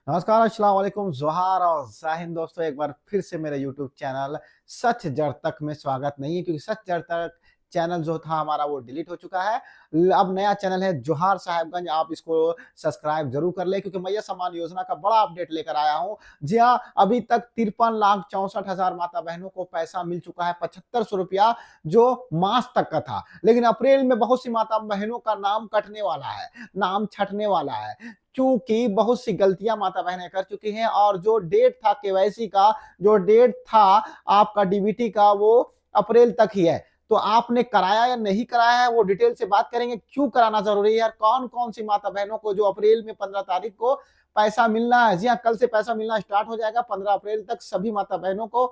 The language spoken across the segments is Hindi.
नमस्कार, अस्सलाम वालेकुम। जोहार और जाहिन दोस्तों, एक बार फिर से मेरे यूट्यूब चैनल सच जड़ तक में स्वागत नहीं है, क्योंकि सच जड़ तक चैनल जो था हमारा वो डिलीट हो चुका है। अब नया चैनल है जोहार साहेबगंज, आप इसको सब्सक्राइब जरूर कर ले, क्योंकि मैया सम्मान योजना का बड़ा अपडेट लेकर आया हूँ। जी हाँ, अभी तक 53,64,000 माता बहनों को पैसा मिल चुका है, 7500 रुपया, जो मार्च तक का था। लेकिन अप्रैल में बहुत सी माता बहनों का नाम कटने वाला है, नाम छटने वाला है, क्योंकि बहुत सी गलतियां माता बहनें कर चुकी हैं। और जो डेट था केवाईसी का, जो डेट था आपका डीबीटी का, वो अप्रैल तक ही है। तो आपने कराया या नहीं कराया है, वो डिटेल से बात करेंगे। क्यों कराना जरूरी है, और कौन कौन सी माता बहनों को जो अप्रैल में 15 तारीख को पैसा मिलना है। जी हाँ, कल से पैसा मिलना स्टार्ट हो जाएगा। 15 अप्रैल तक सभी माता बहनों को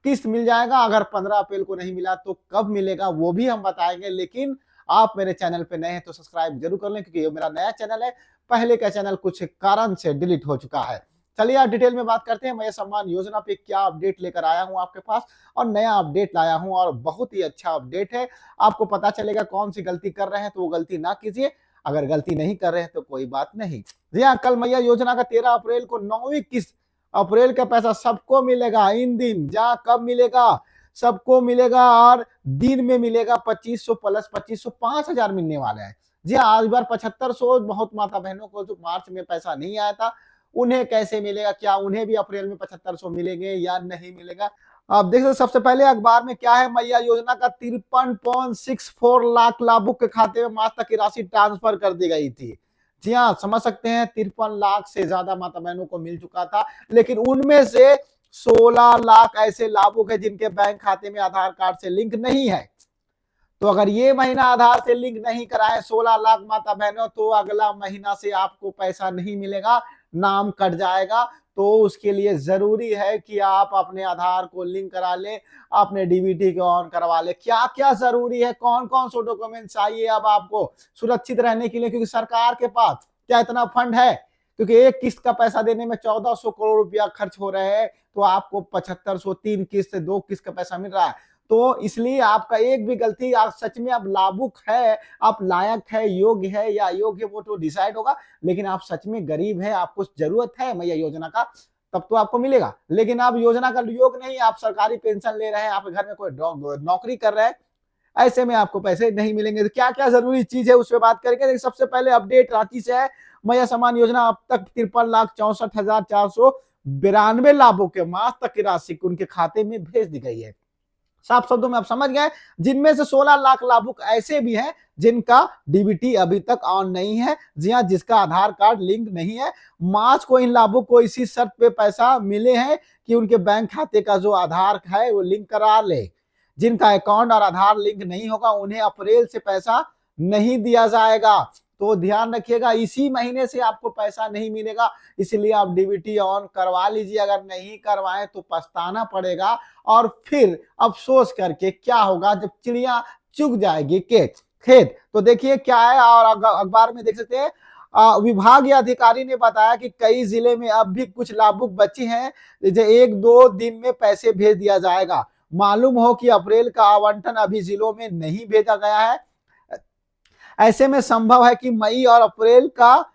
किस्त मिल जाएगा। अगर 15 अप्रैल को नहीं मिला तो कब मिलेगा वो भी हम बताएंगे। लेकिन आप मेरे चैनल पे नए हैं तो सब्सक्राइब जरूर कर लें, क्योंकि ये मेरा नया चैनल है। पहले का चैनल कुछ कारण से डिलीट हो चुका है। चलिए आप डिटेल में बात करते हैं। मैं सम्मान योजना पे क्या अपडेट लेकर आया हूं आपके पास, और नया अपडेट लाया हूं, और बहुत ही अच्छा अपडेट है। आपको पता चलेगा कौन सी गलती कर रहे हैं तो वो गलती ना कीजिए। अगर गलती नहीं कर रहे हैं तो कोई बात नहीं। जी हाँ, कल मैया योजना का 13 अप्रैल को 9वीं किस्त, अप्रैल का पैसा सबको मिलेगा। इन दिन जहां कब मिलेगा, सबको मिलेगा, और दिन में मिलेगा। 2500 प्लस 2500, 5000 मिलने वाला है। जी हाँ, आज बार 7500 बहुत माता बहनों को जो मार्च में पैसा नहीं आया था, उन्हें कैसे मिलेगा, क्या उन्हें भी अप्रैल में 7500 मिलेंगे या नहीं मिलेगा। आप देख सकते, सबसे पहले अखबार में क्या है, मैया योजना का 53.64 लाख लाभुक के खाते में मार्च तक की राशि ट्रांसफर कर दी गई थी। जी हाँ, समझ सकते हैं, 53 लाख से ज्यादा माता बहनों को मिल चुका था। लेकिन उनमें से 16 लाख ऐसे लाभुक है जिनके बैंक खाते में आधार कार्ड से लिंक नहीं है। तो अगर ये महीना आधार से लिंक नहीं कराए 16 लाख माता बहनों, तो अगला महीना से आपको पैसा नहीं मिलेगा, नाम कट जाएगा। तो उसके लिए जरूरी है कि आप अपने आधार को लिंक करा ले, अपने डीबीटी को ऑन करवा ले। क्या क्या जरूरी है, कौन कौन से डॉक्यूमेंट चाहिए अब आपको सुरक्षित रहने के लिए, क्योंकि सरकार के पास क्या इतना फंड है, क्योंकि एक किस्त का पैसा देने में 1400 करोड़ रुपया खर्च हो रहे हैं, तो आपको 7500, 3 किस्त, 2 किस्त का पैसा मिल रहा है। तो इसलिए आपका एक भी गलती, आप सच में आप लाभुक है, आप लायक है, योग्य है या अयोग्य, वो तो डिसाइड होगा। लेकिन आप सच में गरीब है, आपको जरूरत है मैया योजना का, तब तो आपको मिलेगा। लेकिन आप योजना का योग नहीं, आप सरकारी पेंशन ले रहे हैं, आपके घर में कोई नौकरी कर रहे हैं, ऐसे में आपको पैसे नहीं मिलेंगे। तो क्या क्या जरूरी चीज है उस पर बात करेंगे। सबसे पहले अपडेट रांची से है। मैया सम्मान योजना अब तक 53,64,492 लाभों के मार्च तक की राशि उनके खाते में भेज दी गई है। साफ शब्दों में आप समझ गए, जिनमें से 16 लाख लाभुक ऐसे भी हैं जिनका डीबीटी अभी तक ऑन नहीं है। जी हाँ, जिसका आधार कार्ड लिंक नहीं है। मार्च को इन लाभुक को इसी शर्त पे पैसा मिले हैं कि उनके बैंक खाते का जो आधार है वो लिंक करा ले। जिनका अकाउंट और आधार लिंक नहीं होगा उन्हें अप्रैल से पैसा नहीं दिया जाएगा। तो ध्यान रखिएगा, इसी महीने से आपको पैसा नहीं मिलेगा। इसलिए आप डीबीटी ऑन करवा लीजिए। अगर नहीं करवाएं तो पछताना पड़ेगा, और फिर अफसोस करके क्या होगा, जब चिड़िया चुग जाएगी खेत। तो देखिए क्या है, और अखबार में देख सकते हैं, विभागीय अधिकारी ने बताया कि कई जिले में अब भी कुछ लाभुक बचे हैं, जो 1-2 दिन में पैसे भेज दिया जाएगा। मालूम हो कि अप्रैल का आवंटन अभी जिलों में नहीं भेजा गया है। ऐसे में संभव है कि मई और अप्रैल का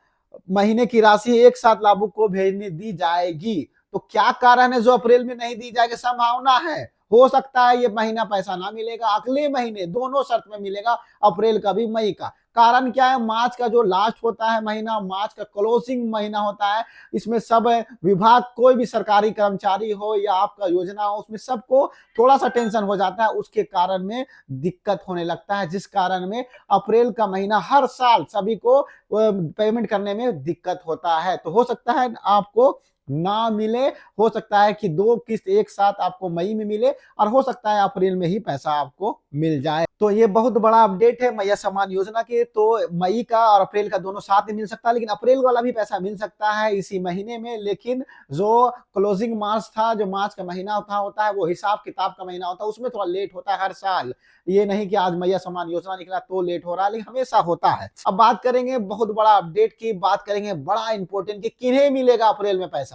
महीने की राशि एक साथ लाभुक को भेजने दी जाएगी। तो क्या कारण है जो अप्रैल में नहीं दी जाएगी, संभावना है, हो सकता है ये महीना पैसा ना मिलेगा, अगले महीने दोनों शर्त में मिलेगा, अप्रैल का भी मई का। कारण क्या है, मार्च का जो लास्ट होता है महीना, मार्च का क्लोजिंग महीना होता है, इसमें सब विभाग, कोई भी सरकारी कर्मचारी हो या आपका योजना हो, उसमें सबको थोड़ा सा टेंशन हो जाता है। उसके कारण में दिक्कत होने लगता है, जिस कारण में अप्रैल का महीना हर साल सभी को पेमेंट करने में दिक्कत होता है। तो हो सकता है आपको ना मिले, हो सकता है कि 2 किस्त एक साथ आपको मई में मिले, और हो सकता है अप्रैल में ही पैसा आपको मिल जाए। तो ये बहुत बड़ा अपडेट है मैया सम्मान योजना के। तो मई का और अप्रैल का दोनों साथ में मिल सकता है, लेकिन अप्रैल वाला भी पैसा मिल सकता है इसी महीने में। लेकिन जो क्लोजिंग मार्च था, जो मार्च का महीना होता है वो हिसाब किताब का महीना होता है, उसमें थोड़ा लेट होता है हर साल। ये नहीं कि आज मैया सम्मान योजना निकला तो लेट हो रहा है, लेकिन हमेशा होता है। अब बात करेंगे बहुत बड़ा अपडेट की, बात करेंगे बड़ा इंपॉर्टेंट कि किन्हें मिलेगा अप्रैल में पैसा।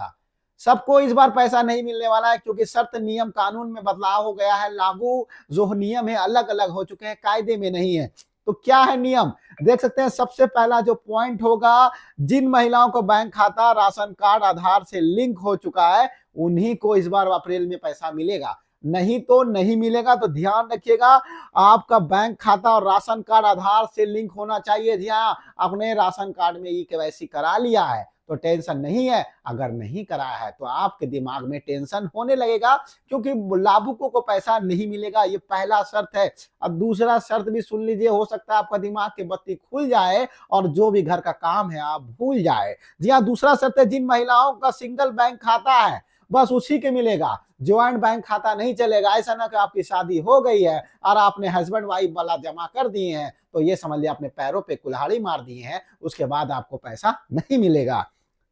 सबको इस बार पैसा नहीं मिलने वाला है, क्योंकि शर्त नियम कानून में बदलाव हो गया है। लागू जो नियम है अलग अलग हो चुके हैं, कायदे में नहीं है। तो क्या है नियम, देख सकते हैं। सबसे पहला जो पॉइंट होगा, जिन महिलाओं को बैंक खाता, राशन कार्ड, आधार से लिंक हो चुका है, उन्हीं को इस बार अप्रैल में पैसा मिलेगा, नहीं तो नहीं मिलेगा। तो ध्यान रखिएगा, आपका बैंक खाता और राशन कार्ड आधार से लिंक होना चाहिए। जी हाँ, आपने राशन कार्ड में ई-केवाईसी करा लिया है तो टेंशन नहीं है, अगर नहीं कराया है तो आपके दिमाग में टेंशन होने लगेगा, क्योंकि लाभुकों को पैसा नहीं मिलेगा, ये पहला शर्त है। अब दूसरा शर्त भी सुन लीजिए, हो सकता है आपका दिमाग की बत्ती खुल जाए और जो भी घर का काम है आप भूल जाए। जी हाँ, दूसरा शर्त है, जिन महिलाओं का सिंगल बैंक खाता है बस उसी के मिलेगा, ज्वाइंट बैंक खाता नहीं चलेगा। ऐसा ना कि आपकी शादी हो गई है और आपने हस्बैंड वाइफ वाला जमा कर दिए हैं तो ये समझ लिया आपने पैरों पे कुल्हाड़ी मार दी है, उसके बाद आपको पैसा नहीं मिलेगा।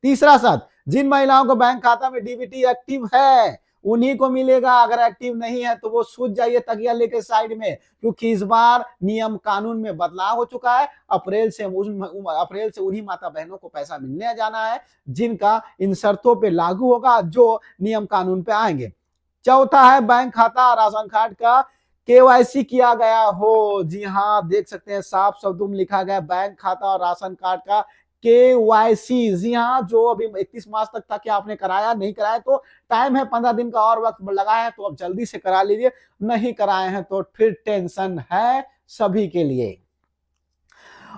तीसरा शर्त, जिन महिलाओं को बैंक खाता में डीबीटी एक्टिव है उन्हीं को मिलेगा, अगर एक्टिव नहीं है तो वो सूझ जाइए तकिया लेके साइड में, क्योंकि इस बार नियम कानून में बदलाव हो चुका है। अप्रैल से उन्हीं माता बहनों को पैसा मिलने जाना है जिनका इन शर्तों पे लागू होगा, जो नियम कानून पे आएंगे। चौथा है, बैंक खाता राशन कार्ड का केवाईसी किया गया हो। जी हाँ, देख सकते हैं साफ शब्दों में लिखा गया, बैंक खाता और राशन कार्ड का केवाईसी। जी हाँ, जो अभी 31 मार्च तक था, क्या आपने कराया, नहीं कराया तो टाइम है, 15 दिन का और वक्त लगा है, तो अब जल्दी से करा लीजिए। नहीं कराए हैं तो फिर टेंशन है सभी के लिए।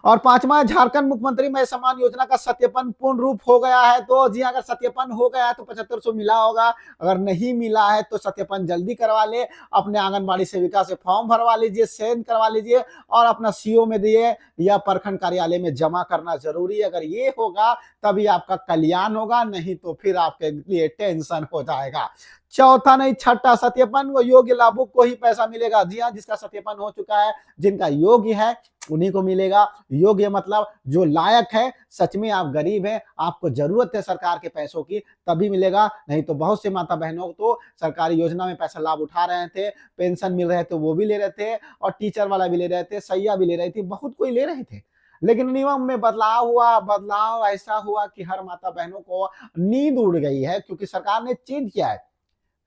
और पांचवा, झारखंड मुख्यमंत्री मय सम्मान योजना का सत्यापन पूर्ण रूप हो गया है। तो जी अगर सत्यापन हो गया है तो 7500 मिला होगा, अगर नहीं मिला है तो सत्यापन जल्दी करवा ले, अपने आंगनबाड़ी सेविका से फॉर्म भरवा लीजिए, सेंड करवा लीजिए और अपना सीओ में दिए या प्रखंड कार्यालय में जमा करना जरूरी है। अगर ये होगा तभी आपका कल्याण होगा, नहीं तो फिर आपके लिए टेंशन हो जाएगा। चौथा नहीं, छठा, सत्यापन योग्य लाभुक को ही पैसा मिलेगा। जी हाँ, जिसका सत्यापन हो चुका है, जिनका योग्य है उन्हीं को मिलेगा। योग्य मतलब जो लायक है, सच में आप गरीब हैं, आपको जरूरत है सरकार के पैसों की, तभी मिलेगा। नहीं तो बहुत से माता बहनों तो सरकारी योजना में पैसा लाभ उठा रहे थे, पेंशन मिल रहे थे वो भी ले रहे थे और टीचर वाला भी ले रहे थे, सैया भी ले रही थी, बहुत कोई ले रहे थे। लेकिन नियम में बदलाव हुआ, बदलाव ऐसा हुआ कि हर माता बहनों को नींद उड़ गई है, क्योंकि सरकार ने चेंज किया है।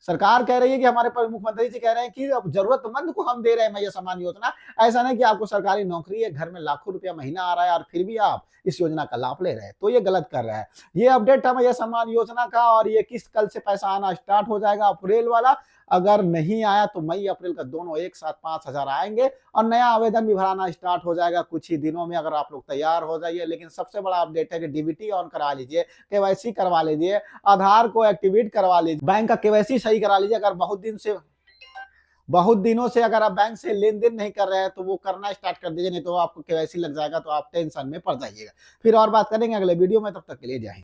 सरकार कह रही है कि हमारे मुख्यमंत्री जी कह रहे हैं कि अब जरूरतमंद को हम दे रहे हैं मैया सम्मान योजना। ऐसा नहीं कि आपको सरकारी नौकरी है, घर में लाखों रुपया महीना आ रहा है और फिर भी आप इस योजना का लाभ ले रहे हैं, तो ये गलत कर रहा है। ये अपडेट था मैया सम्मान योजना का, और ये किस कल से पैसा आना स्टार्ट हो जाएगा, अप्रैल वाला। अगर नहीं आया तो मई अप्रैल का दोनों एक साथ 5000 आएंगे और नया आवेदन भी भराना स्टार्ट हो जाएगा कुछ ही दिनों में, अगर आप लोग तैयार हो जाइए। लेकिन सबसे बड़ा अपडेट है कि डीबीटी ऑन करा लीजिए, केवाईसी करवा लीजिए, आधार को एक्टिवेट करवा लीजिए, बैंक का केवाईसी सही करा लीजिए। अगर बहुत दिनों से अगर आप बैंक से लेन देन नहीं कर रहे हैं तो वो करना स्टार्ट कर दीजिए, नहीं तो आपको केवाईसी लग जाएगा तो आप टेंशन में पड़ जाइएगा। फिर और बात करेंगे अगले वीडियो में, तब तक के लिए जय हिंद।